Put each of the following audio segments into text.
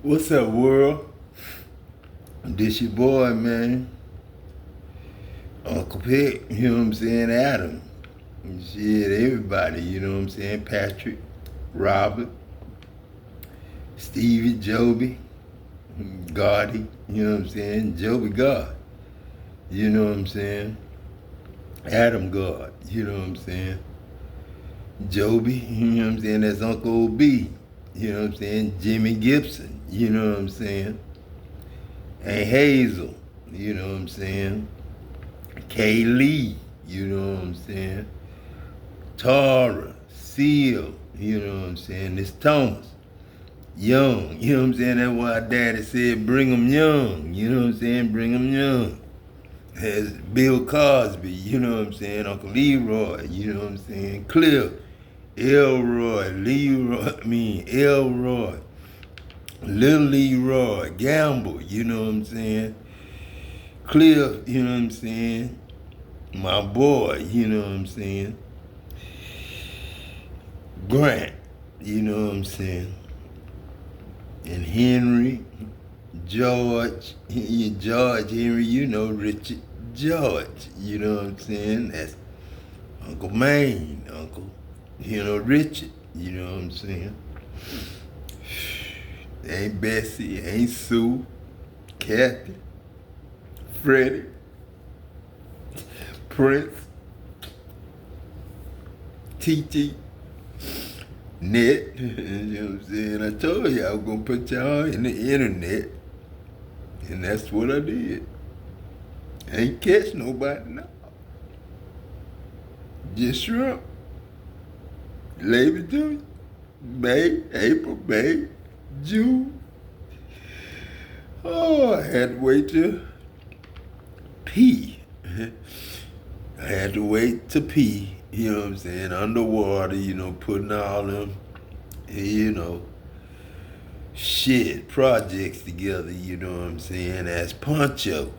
What's up, world? This your boy, man. Uncle Pick, you know what I'm saying? Adam. Shit, everybody, you know what I'm saying? Patrick, Robert, Stevie, Joby, Gotti, you know what I'm saying? Joby God, you know what I'm saying? Adam God, you know what I'm saying? Joby, you know what I'm saying? That's Uncle B, you know what I'm saying? Jimmy Gibson, you know what I'm saying? And Hazel, you know what I'm saying? Kay Lee, you know what I'm saying? Tara, Seal, you know what I'm saying? This Thomas, Young, you know what I'm saying? That's why Daddy said bring 'em young, you know what I'm saying? Bring 'em young. There's Bill Cosby, you know what I'm saying? Uncle Leroy, you know what I'm saying? Cliff, Elroy, Elroy, Lil Leroy, Gamble, you know what I'm saying? Cliff, you know what I'm saying? My boy, you know what I'm saying? Grant, you know what I'm saying? And Henry, George, Henry, you know, Richard, George, you know what I'm saying? That's Uncle Maine, Uncle, you know, Richard, you know what I'm saying? Ain't Bessie, ain't Sue, Kathy, Freddie, Prince, TT, Net, you know what I'm saying? I told you I was gonna put y'all in the internet, and that's what I did. Ain't catch nobody now. Just shrimp. Labor June, May, April, May, June. Oh, I had to wait till pee. I had to wait to pee, you know what I'm saying, underwater, you know, putting all them, you know, shit, projects together, you know what I'm saying, as Poncho,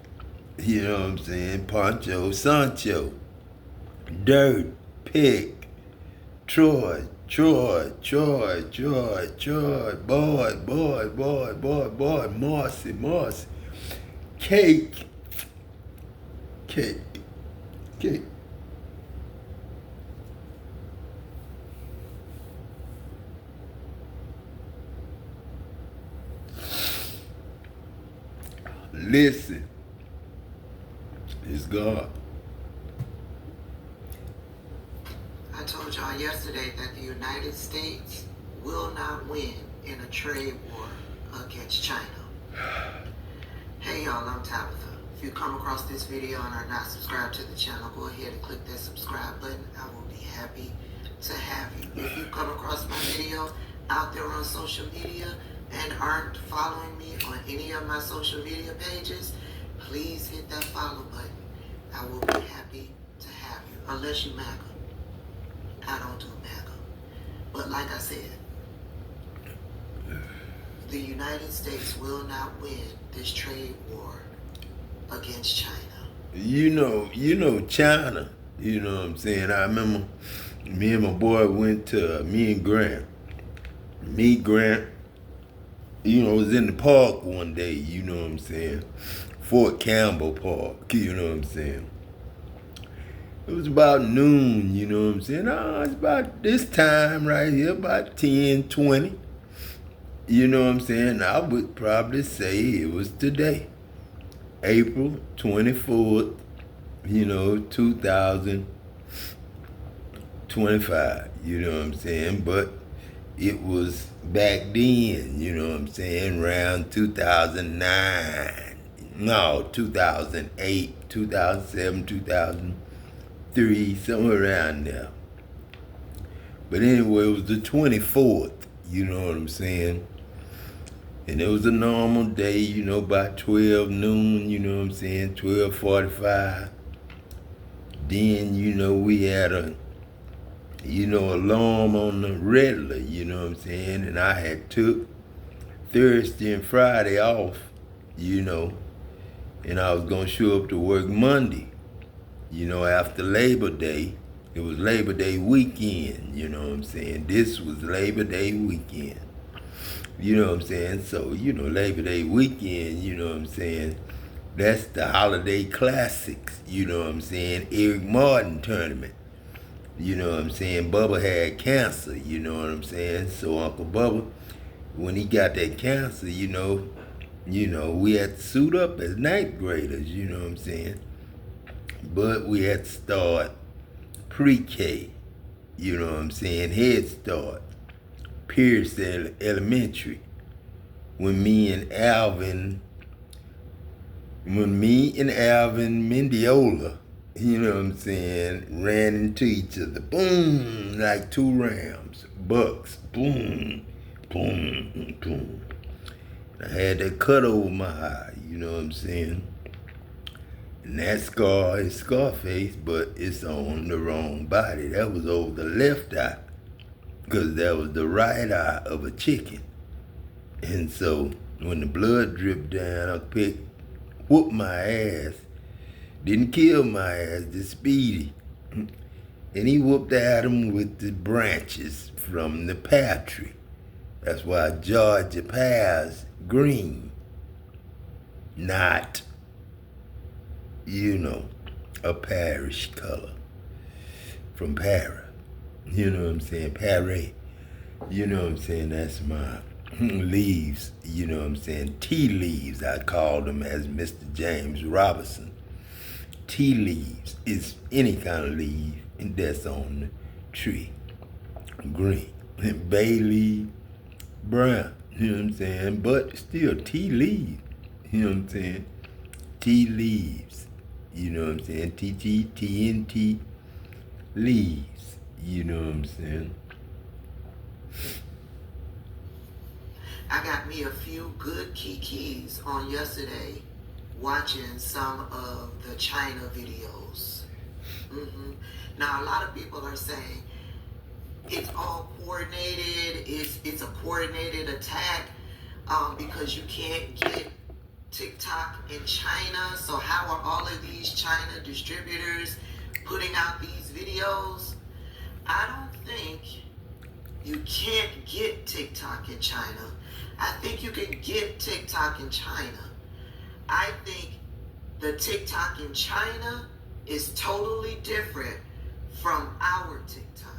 you know what I'm saying, Poncho, Sancho, Dirt, Pick, Troy, boy, Marcy, Cake, Cake, Cake. Listen, it's God. I told y'all yesterday that the United States will not win in a trade war against China. Hey y'all, I'm Tabitha. If you come across this video and are not subscribed to the channel, go ahead and click that subscribe button. I will be happy to have you. If you come across my video out there on social media and aren't following me on any of my social media pages, please hit that follow button. I will be happy to have you, unless you MAGA. I don't do MAGA. But like I said, the United States will not win this trade war against China. You know China, you know what I'm saying? I remember me and my boy went to, me and Grant, you know, was in the park one day, you know what I'm saying? Fort Campbell Park, you know what I'm saying? It was about noon, you know what I'm saying? It's about this time right here, about 10:20. You know what I'm saying? I would probably say it was today, April 24th, you know, 2025, you know what I'm saying? But it was back then, you know what I'm saying, around 2009, no, 2008, 2007, 2003, somewhere around there. But anyway, it was the 24th, you know what I'm saying? And it was a normal day, you know, by 12 noon, you know what I'm saying, 12:45. Then, you know, we had a, you know, alarm on the regular, you know what I'm saying? And I had took Thursday and Friday off, you know, and I was gonna show up to work Monday, you know, after Labor Day. It was Labor Day weekend, you know what I'm saying? This was Labor Day weekend. You know what I'm saying? So, Labor Day weekend, you know what I'm saying? That's the holiday classics, you know what I'm saying? Eric Martin tournament. You know what I'm saying? Bubba had cancer, you know what I'm saying? So Uncle Bubba, when he got that cancer, we had to suit up as ninth graders, you know what I'm saying? But we had to start pre-K, you know what I'm saying? Head Start, Pierce Elementary. When me and Alvin Mendiola, you know what I'm saying, ran into each other. Boom, like two rams. Bucks. Boom, boom, boom. I had that cut over my eye, you know what I'm saying? And that scar is Scarface, but it's on the wrong body. That was over the left eye, because that was the right eye of a chicken. And so when the blood dripped down, I whooped my ass. Didn't kill my ass, just Speedy. And he whooped at him with the branches from the pear tree. That's why Georgia pears green, not, a parish color from Para. You know what I'm saying? Pare. You know what I'm saying? That's my leaves. You know what I'm saying? Tea leaves, I called them, as Mr. James Robinson. Tea leaves is any kind of leaf that's on the tree. Green. Bay leaf, brown. You know what I'm saying? But still tea leaves. You know what I'm saying? Tea leaves. You know what I'm saying? TTTNT leaves. You know what I'm saying? I got me a few good kikis on yesterday watching some of the China videos. Now, a lot of people are saying it's all coordinated, it's a coordinated attack because you can't get TikTok in China. So how are all of these China distributors putting out these videos? I don't think you can't get TikTok in China. I think you can get TikTok in China. I think the TikTok in China is totally different from our TikTok.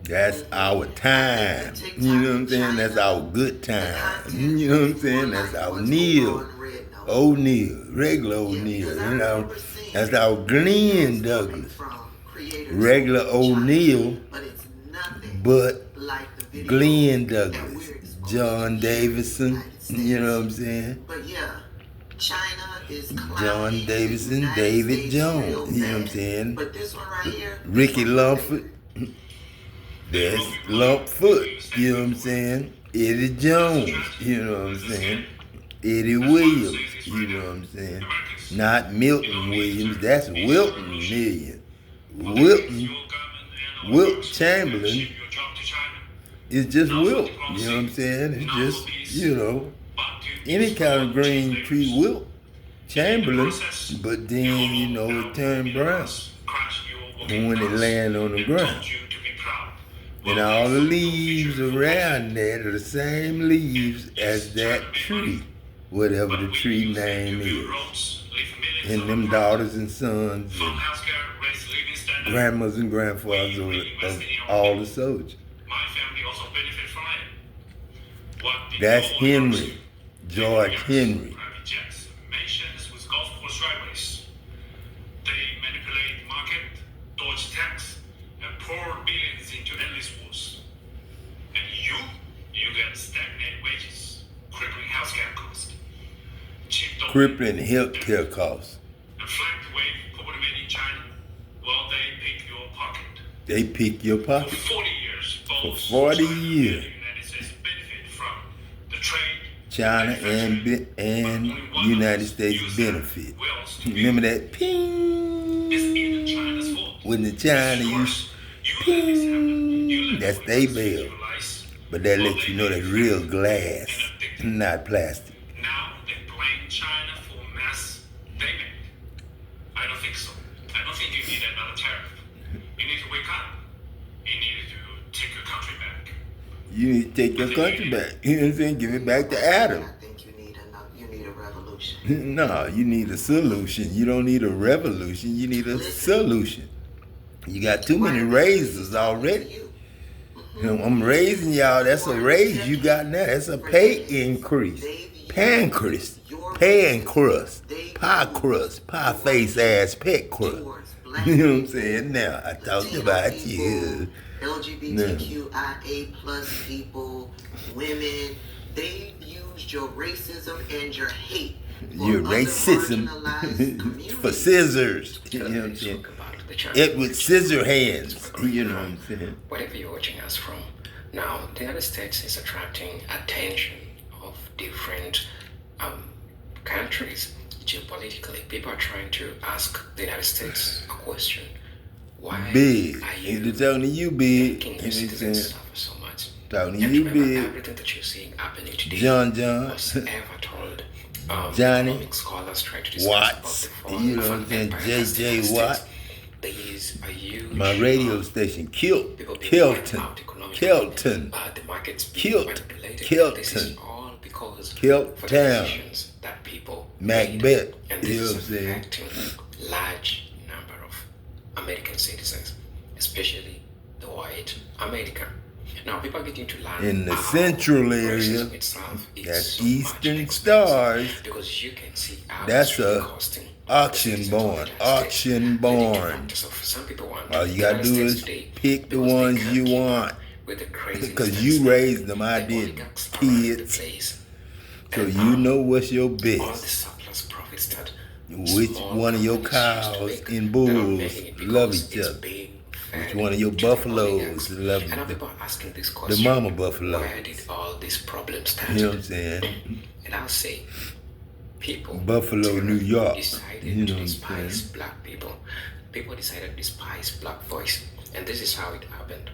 That's our time. You know what I'm saying? That's our good time. You know what I'm saying? That's our Neil. O'Neal. Regular O'Neal. You know? That's our Glenn Douglas. Regular O'Neal, but Glenn Douglas. John Davidson. You know what I'm saying? But yeah, China is John Davidson, David Jones. You know what I'm saying? But this one right here, Ricky Lumford. That's Lumpfoot. You know what I'm saying? Eddie Jones. You know what I'm saying? Eddie Williams. You know what I'm saying? Not Milton Williams. That's Wilton Million. Wilt Chamberlain is just Wilt. You know what I'm saying? It's just, any kind of green tree Wilt Chamberlain. But then, it turned brown when it land on the ground. And all the leaves around that are the same leaves as that tree, whatever the tree name is. And them daughters and sons and grandmas and grandfathers of all the soldiers. That's Henry, George Henry. Crippling healthcare costs. And flanked away property made in China, well, they pick your pocket. They pick your pocket. For 40 years. For 40 years. The United States benefit from the trade. China and United States benefit. Remember that ping? When the China used ping, that's they bill. But that lets you know that's real glass, not plastic. Now they blame China for mass damage. I don't think so. I don't think you need another tariff. You need to wake up. You need to take your country back. You need to take your country back. You know what I'm saying? Give it back to Adam. I think you need a revolution. No, you need a solution. You don't need a revolution. You need a solution. You got too many raises already. You know, I'm raising y'all. That's a raise you got now. That's a pay increase. Pancreas. Pan crust. Pie crust. Pie face ass pet crust. You know what I'm saying? Now, I talked about you. LGBTQIA plus people, women, they used your racism and your hate. Your racism for scissors. You know what I'm saying? It with scissor hands. You know what I'm saying? Wherever you're watching us from. Now, the United States is attracting attention of different countries. Geopolitically, people are trying to ask the United States a question. Why big. are you They're talking to you, big. making your citizens suffer so much? Talking to And you, remember, big. everything that you're seeing happening today John. was ever told. Johnny Economic scholars try to discuss Watts. about the You know fall what I'm of saying? empire against the J.J. United Watt. States. There is a huge My radio station, people being wiped Kelton. out economically. Kelton. The markets being Kilt. manipulated. This is Kelton. all because Kilt for Town. decisions that people Macbeth. made. And You know this what I'm is saying? affecting large number of American citizens, especially the white American. Now people are getting to learn In the how central area, racism itself is that's so much Eastern expensive, Stars. because you can see how That's it's really a costing auction the citizens of the born. United States. Auction Leading to born. factors of some people want All the you gotta United do States is today pick the because they ones can't you keep want. up with the craziness Because that you is raised them, I the did. oligarchs around the Kids. place. So And, you know what's your all the best. surplus profits that Which small one of your companies used to cows make, and they're not bulls making it love because each it's other? being Which fed one of your to the buffaloes oligarchs. love And now the, people are asking this the question: mama where buffaloes? did all these problems start? You know what I'm saying? And I'll say, people Buffalo, New York. decided You know to what I'm despise saying? black people. People decided to despise black voice, and this is how it happened.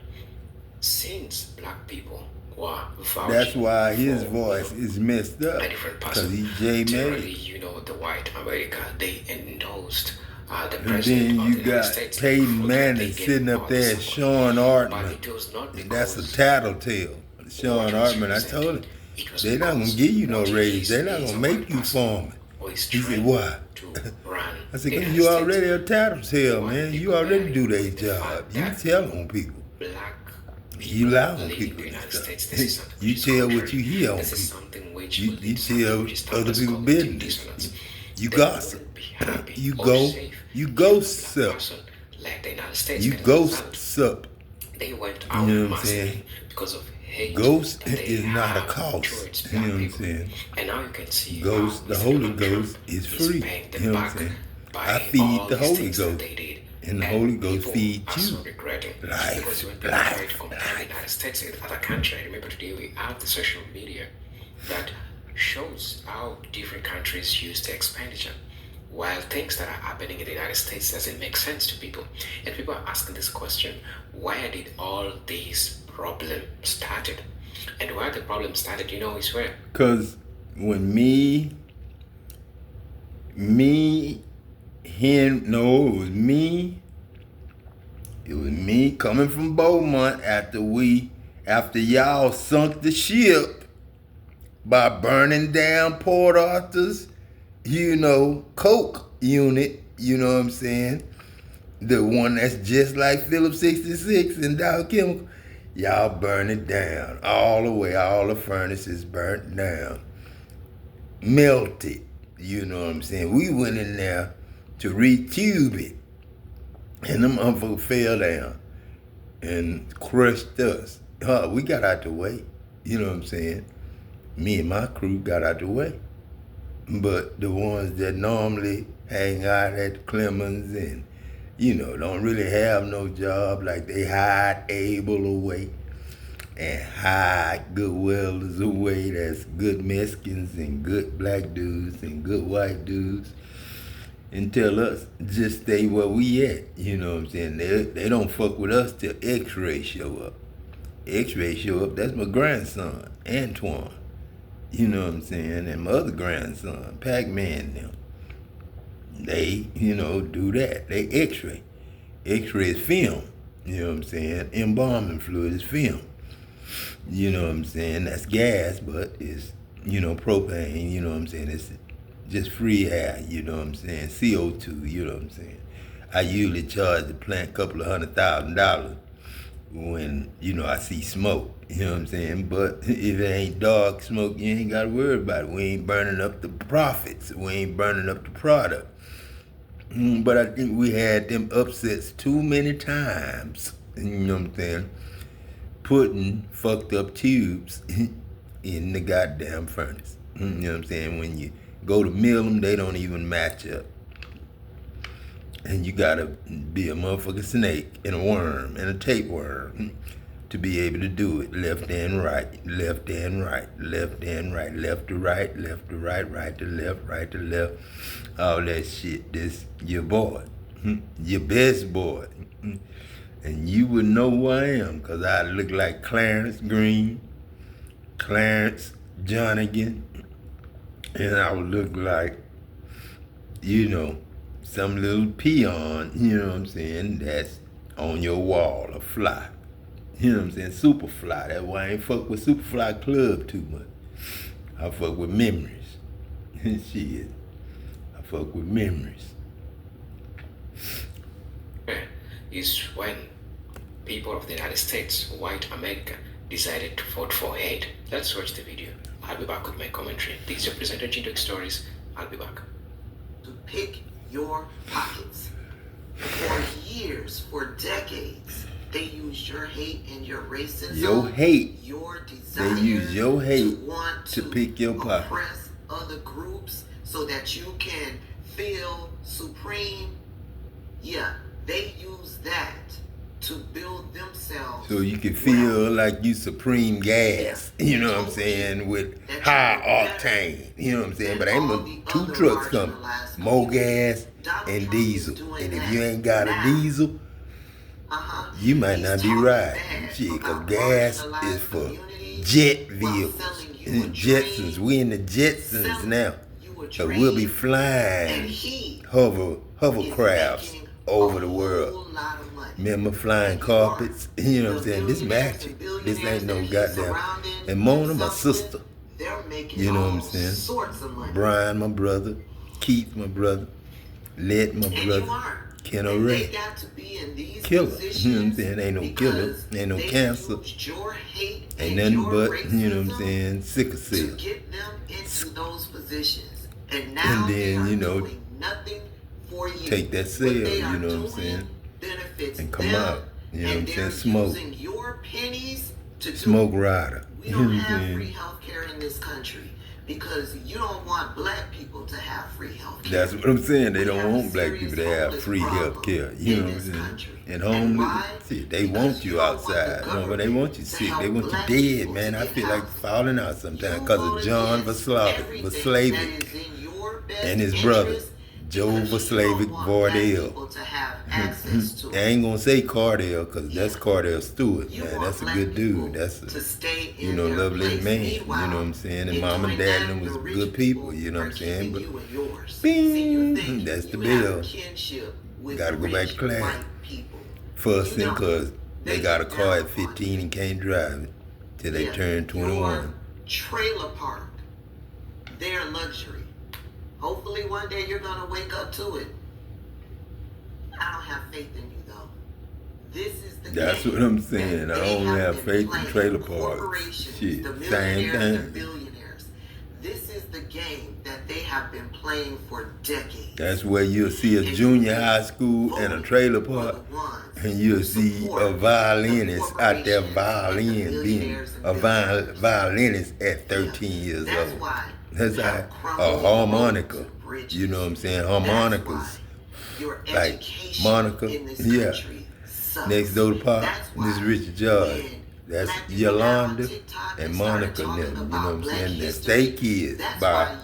Since black people were vouched That's why his for, voice is messed up. a different Because person. he's J. Generally, May. you know, the white America, they endorsed the And president then of you the United got States. Peyton They Manning gave sitting all up the there as support. Sean But Artman. it was not And that's a because tattletale. Sean what was Artman, I told him, presented. It was they're not going because to give you no what he raise. is They're not is going a to make white you person foreman. who is He said, trying why? to run I said, the because United you States. already a tattletale, White man. You people already marry do their with the job. fact You that tell on people. black You lie on leading people the and United stuff. States. This is something You which is tell what contrary. you hear on This is people. something which You will lead to something tell which is other known as people cognitive business. dissonance. You They gossip. wouldn't be happy You or go, safe you if go a black sup. person like the United States You can ghost result. sup. They went You out know what I'm massively saying? because of hate Ghost that they is not a have cost. towards You black know what I'm people. saying? And now you can see Ghost, how the Mr. Holy Donald Trump Ghost is is free. paying them You know what I'm back saying? by I feed all the these Holy things that Ghost. they did. And the Holy Ghost people feeds are you. so regretting Life, because when people life, try to compare the life. United States with other countries, I remember today we have the social media that shows how different countries use their expenditure. While things that are happening in the United States doesn't make sense to people. And people are asking this question, where did all these problems started? And where the problem started, you know, is where? Because when it was me coming from Beaumont after y'all sunk the ship by burning down Port Arthur's, coke unit, you know what I'm saying? The one that's just like Phillips 66 and Dow Chemical. Y'all burn it down all the way. All the furnaces burnt down. Melted. You know what I'm saying? We went in there to retube it. And them motherfuckers fell down and crushed us. We got out the way. You know what I'm saying? Me and my crew got out the way. But the ones that normally hang out at Clemens and don't really have no job, like they hide Abel away and hide good welders away. That's good Mexicans and good black dudes and good white dudes. And tell us, just stay where we at. You know what I'm saying? They don't fuck with us till X-Ray show up. X-Ray show up, that's my grandson, Antoine. You know what I'm saying? And my other grandson, Pac-Man them. They, do that. They X-ray. X-ray is film. You know what I'm saying? Embalming fluid is film. You know what I'm saying? That's gas, but it's, propane, you know what I'm saying? It's just free air, you know what I'm saying? CO2, you know what I'm saying? I usually charge the plant a couple of $100,000 when, I see smoke, you know what I'm saying? But if it ain't dark smoke, you ain't got to worry about it. We ain't burning up the profits. We ain't burning up the product. But I think we had them upsets too many times, you know what I'm saying? Putting fucked up tubes in the goddamn furnace. You know what I'm saying? When you go to mill them, they don't even match up. And you gotta be a motherfucking snake and a worm and a tapeworm to be able to do it. Left and right, left and right, left and right, left to right, left to right, right to left, right to left. All that shit. This your boy, your best boy. And you would know who I am, because I look like Clarence Green, Clarence Jonigan, and I would look like, some little peon, you know what I'm saying, that's on your wall, a fly. You know what I'm saying? Superfly. That's why I ain't fuck with Superfly Club too much. I fuck with memories. Shit. I fuck with memories. Is when people of the United States, white America, decided to vote for hate. Let's watch the video. I'll be back with my commentary. This is your presenter, Jindook Stories. I'll be back. To pick your pockets. For years, for decades, they used your hate and your racism. Your hate. Your desire. They use your hate to want to pick your pocket. Oppress other groups so that you can feel supreme. Yeah, they use that to build themselves. So you can feel like you supreme gas, you know what I'm saying, with high octane, you know what I'm saying? But ain't but two trucks coming, more gas and diesel. And if you ain't got a diesel, you might not be right. Shit, because gas is for jet vehicles. Jetsons, we in the Jetsons now. So we'll be flying hovercrafts over the world. Remember flying carpets? You know what I'm saying? This magic. This ain't no goddamn. And Meaughne, my sister. You know what I'm saying? Brian, my brother. Keith, my brother. Led, my brother. Ken O'Ray. Killer. You know what I'm saying? Ain't no killer. Ain't no cancer. Ain't nothing but, you know what I'm saying, sickle cell. And then, take that cell, you know what I'm saying? And come out, you know what I'm saying? Smoke. Smoke rider. We don't have free health care in this country because you don't want black people to have free health care. That's what I'm saying. They don't want black people to have free health care. You know what I'm saying? And homeless, they want you outside. But they want you sick. They want you dead, man. I feel like falling out sometimes because of John Vaslavic and his brother. Joe Vaslavic Vardell. I ain't gonna say Cardell because that's Cardell Stewart, man. That's a good dude. That's a, lovely man. You know what I'm saying? And mom and dad and them was good people, you know what I'm saying? But bing, that's the bill. Gotta go back to class. Fussing because they got a car at 15 and can't drive it till they turn 21. Trailer park, their luxury. Hopefully one day you're going to wake up to it. I don't have faith in you, though. This is the That's what I'm saying. I don't have faith in trailer parks. Shit, same thing. Billionaires. This is the game that they have been playing for decades. That's where you'll see a junior high school and a trailer park, and you'll see a violinist out there being a violinist at 13 years old. That's like a harmonica. You know what I'm saying? Harmonicas. Like Monica. Yeah. Next door to Pop, this is Richard George. That's Yolanda and Monica and them. You know what I'm saying? That's they kids by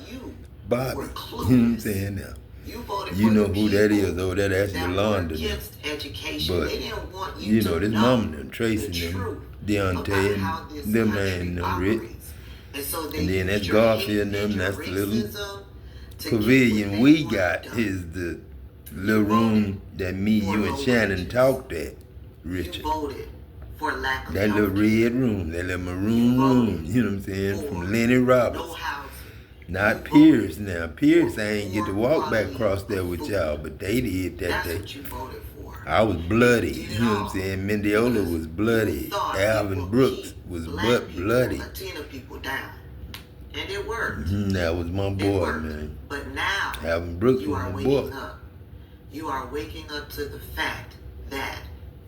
Bobby. You know what I'm saying now? You know who that is over there. That's Yolanda. But, this mama and them, Tracy and them, Deontay and them man them Rich. And then that's Garfield and them, that's the little pavilion we got is the little room that me, you, and Shannon talked at, Richard. for lack of That little healthcare. red room, that little You maroon room, voted you know what I'm saying, for from Lenny no Roberts. housing. Not You Pierce voted now. Pierce, for I ain't get to poor walk back quality across there of with food. y'all, but they did that That's day. what you voted for. I was bloody, You did you it know what I'm all saying? Mendiola because was you bloody. thought it Alvin would Brooks keep was black people, bloody. Latino people down. And it worked. That was my It boy, worked. man. But now Alvin Brooks you was are my waking boy. up. You are waking up to the fact that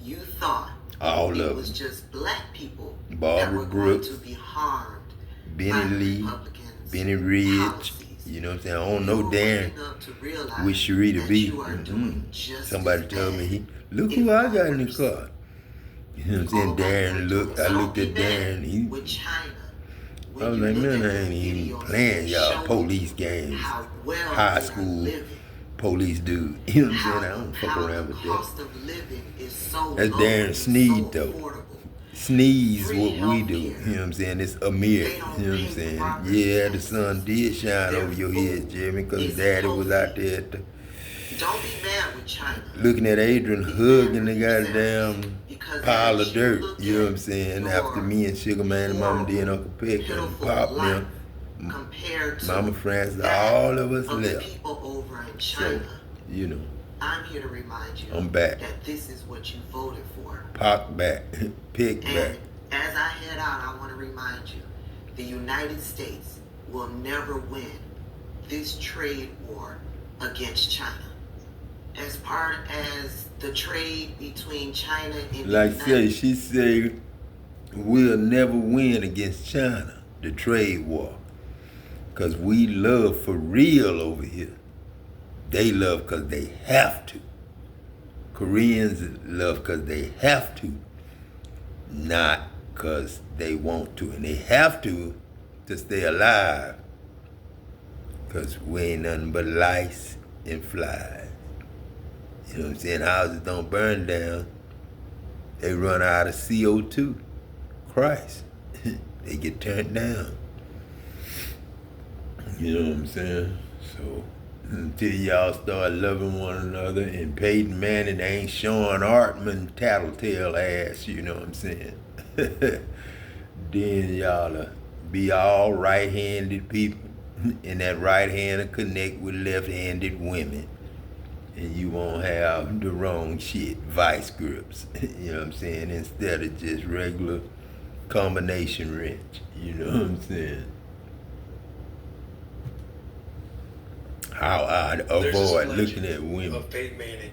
you thought All it of was them. just black people that Barbara were Brooks, going to be harmed by Benny the Lee, Republicans' Benny Ridge. policies. You know what I'm saying? I don't You know are Darren waking up to realize with Sharita that B. you are doing just Somebody as told me bad, look if who I not got in the worse. car. You know what I'm saying? All about Darren that looked, talk. I So looked don't at be mad Darren, with China. I When was you like, look man, at I ain't the even videos playing that y'all show police games. how well High they are school living, police dude. You know what I'm saying? I how don't fuck how around the with that. cost of living is so That's low Darren and Sneed so though. affordable. Sneeze Free what we do. healthcare. You know what I'm saying? It's Amir. They don't You know what I'm pay saying? property Yeah, the taxes. sun did shine Their over your head, food Jeremy, because is daddy was out healthy. there at the, Don't be mad with China. looking at Adrian Be mad hugging the with yourself. goddamn Because pile as of you dirt. look You know what at I'm saying? your After me and Sugar Man and Mama D and Uncle Peck and pitiful Pop life them, compared to Mama Francis, that all of us of the left. people over in So, China, you know, I'm here to remind you I'm back. that this is what you voted for. Pop back, Pick back. And as I head out, I want to remind you, the United States will never win this trade war against China. As part as the trade between China and Like the say, United she said, we'll never win against China, the trade war. Because we love for real over here. They love because they have to. Koreans love because they have to, not because they want to. And they have to stay alive. Because we ain't nothing but lice and flies. You know what I'm saying? Houses don't burn down. They run out of CO2. Christ. They get turned down. You know what I'm saying? So until y'all start loving one another and Peyton Manning ain't showing Artman tattletale ass, you know what I'm saying? Then y'all be all right-handed people and that right hand will connect with left-handed women. And you won't have the wrong shit, vice grips, you know what I'm saying, instead of just regular combination wrench, you know what I'm saying? How I'd avoid looking at women. Of Peyton Manning.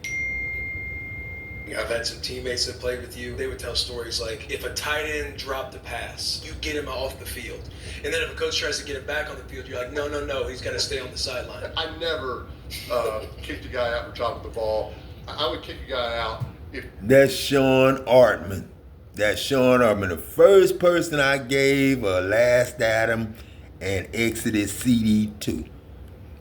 I've had some teammates that played with you. They would tell stories like, if a tight end dropped a pass, you get him off the field. And then if a coach tries to get him back on the field, you're like, no, he's got to stay on the sideline. I never kicked a guy out for dropping the ball. I would kick a guy out if... That's Sean Artman. That's Sean Artman, the first person I gave a last Adam and Exodus CD to.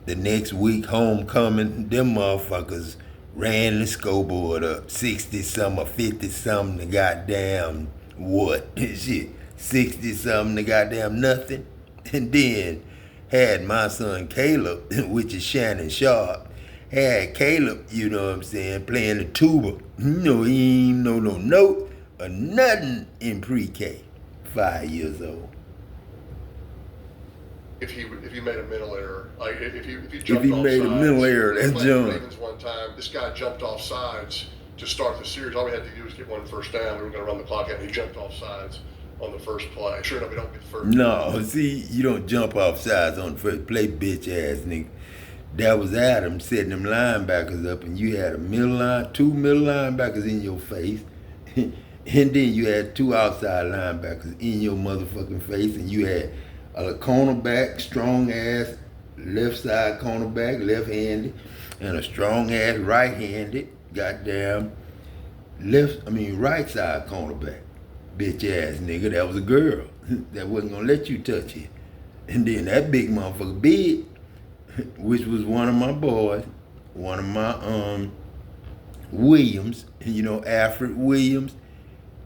The next week, homecoming, them motherfuckers ran the scoreboard up 60-something or 50-something to goddamn what? Shit, 60-something to goddamn nothing. And then had my son Caleb, which is Shannon Sharp, had Caleb, you know what I'm saying, playing the tuba. You know, he ain't know no note or nothing in pre-K. 5 years old. If he made a mental error, like if he jumped If he off made a sides. mental error, We that's played the John. Ravens one time. This guy jumped off sides to start the series. All we had to do was get one first down. We were going to run the clock out, and he jumped off sides on the first play. Sure enough, we don't get the first. No, see, you don't jump off sides on the first play, bitch ass nigga. That was Adam setting them linebackers up, and you had two middle linebackers in your face, and then you had two outside linebackers in your motherfucking face, and you had a cornerback, strong ass left side cornerback, left-handed, and a strong ass right-handed, goddamn right side cornerback. Bitch ass nigga, that was a girl that wasn't gonna let you touch it. And then that big motherfucker big, which was one of my boys, one of my Williams, you know, Alfred Williams,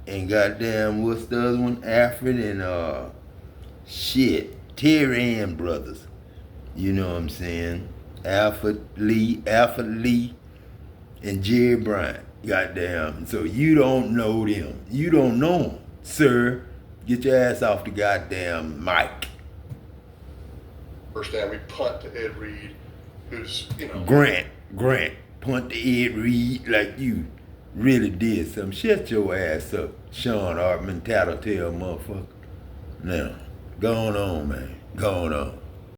and goddamn what's the other one? Alfred and Terry Ann brothers. You know what I'm saying? Alfred Lee, and Jerry Bryant. Goddamn. So you don't know them. You don't know them. Sir, get your ass off the goddamn mic. First down, we punt to Ed Reed, who's, Grant, punt to Ed Reed like you really did something. Shut your ass up, Sean Hartman, tattletale motherfucker. Now, go on, man. Go on.